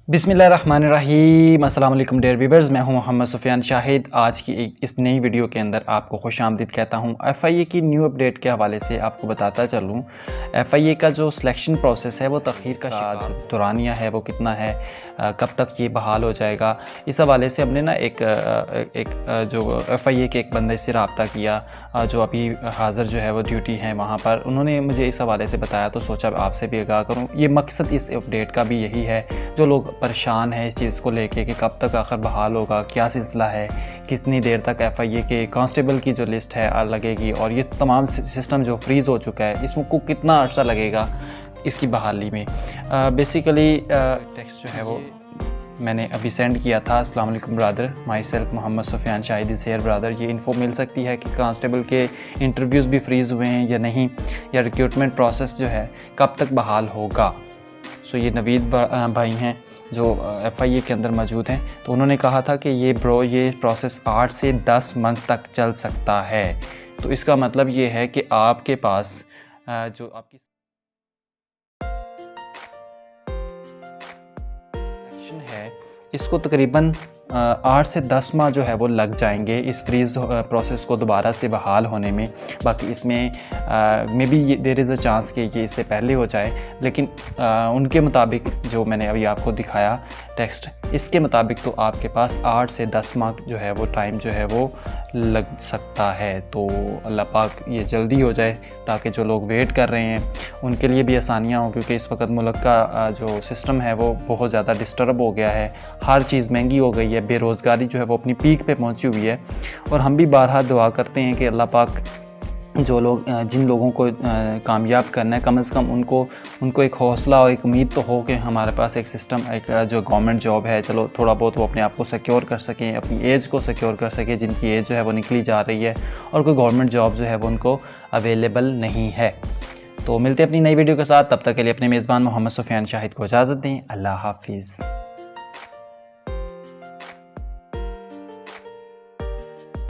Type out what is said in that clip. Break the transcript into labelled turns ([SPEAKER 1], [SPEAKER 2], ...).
[SPEAKER 1] बिस्मिल्लाहिर्रहमानिर्रहीम। अस्सलाम वालेकुम डियर व्यूअर्स, मैं हूं मोहम्मद सुफियान शाहिद। आज की इस नई वीडियो के अंदर आपको खुशामदीद कहता हूं। एफआईए की न्यू अपडेट के हवाले से आपको बताता चलूं, एफआईए का जो सिलेक्शन प्रोसेस है वो तखीर का जो दौरानिया है वो कितना है, कब तक ये बहाल हो जाएगा, इस हवाले से हमने ना एक जो एफआईए के एक बंदे से रब्ता किया जो अभी हाज़िर जो है वो ड्यूटी है वहाँ पर। उन्होंने मुझे इस हवाले से बताया तो सोचा आपसे भी आगाह करूँ। ये मकसद इस अपडेट का भी यही है, जो लोग परेशान है इस चीज़ को लेके कि कब तक आखिर बहाल होगा, क्या सिलसिला है, कितनी देर तक एफआईए के कांस्टेबल की जो लिस्ट है लगेगी, और ये तमाम सिस्टम जो फ्रीज़ हो चुका है इसको कितना अर्सा लगेगा इसकी बहाली में। बेसिकली टेक्स्ट जो है वो मैंने अभी सेंड किया था। अस्सलाम वालेकुम brother, myself Mohammad Sufiyan Shahid is here brother. ये इन्फो मिल सकती है कि कांस्टेबल के इंटरव्यूज़ भी फ्रीज़ हुए हैं या नहीं, या रिक्रूटमेंट प्रोसेस जो है कब तक बहाल होगा। सो ये नवीद भाई हैं जो एफआईए के अंदर मौजूद हैं, तो उन्होंने कहा था कि ये प्रोसेस 8 से 10 मंथ तक चल सकता है। तो इसका मतलब ये है कि आपके पास जो आपकी है इसको तकरीबन 8 से 10 माह जो है वो लग जाएंगे इस फ्रीज़ प्रोसेस को दोबारा से बहाल होने में। बाकी इसमें maybe there is a chance कि ये इससे पहले हो जाए, लेकिन उनके मुताबिक जो मैंने अभी आपको दिखाया टेक्स्ट, इसके मुताबिक तो आपके पास 8 से 10 माह जो है वो टाइम जो है वो लग सकता है। तो अल्लाह पाक ये जल्दी हो जाए ताकि जो लोग वेट कर रहे हैं उनके लिए भी आसानियाँ हों, क्योंकि इस वक्त मुल्क का जो सिस्टम है वो बहुत ज़्यादा डिस्टर्ब हो गया है। हर चीज़ महंगी हो गई है, बेरोज़गारी जो है वो अपनी पीक पे पहुंची हुई है। और हम भी बारहा दुआ करते हैं कि अल्लाह पाक जिन लोगों को कामयाब करना है, कम से कम उनको एक हौसला और एक उम्मीद तो हो कि हमारे पास एक सिस्टम, एक जो गवर्नमेंट जॉब है, चलो थोड़ा बहुत वो अपने आप को सिक्योर कर सकें, अपनी एज को सिक्योर कर सकें, जिनकी एज जो है वो निकली जा रही है और कोई गवर्नमेंट जॉब जो है वो उनको अवेलेबल नहीं है। तो मिलते हैं अपनी नई वीडियो के साथ, तब तक के लिए अपने मेज़बान मोहम्मद सुफियान शाहिद को इजाज़त दें। अल्लाह हाफिज़।